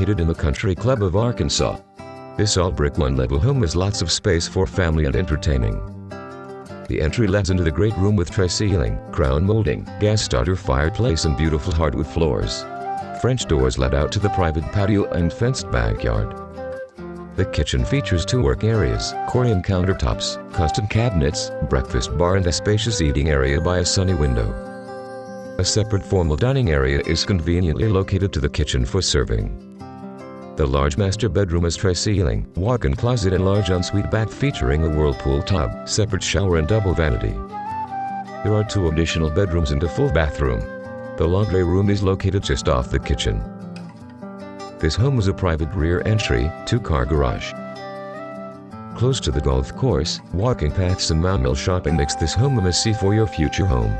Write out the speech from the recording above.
located in the Country Club of Arkansas. This all-brick one-level home has lots of space for family and entertaining. The entry leads into the great room with tray ceiling, crown molding, gas starter fireplace and beautiful hardwood floors. French doors lead out to the private patio and fenced backyard. The kitchen features 2 work areas, Corian countertops, custom cabinets, breakfast bar and a spacious eating area by a sunny window. A separate formal dining area is conveniently located to the kitchen for serving. The large master bedroom has tray ceiling, walk-in closet and large ensuite bath featuring a whirlpool tub, separate shower and double vanity. There are 2 additional bedrooms and a full bathroom. The laundry room is located just off the kitchen. This home has a private rear entry, 2-car garage. Close to the golf course, walking paths and Mount Mill shopping makes this home a must-see for your future home.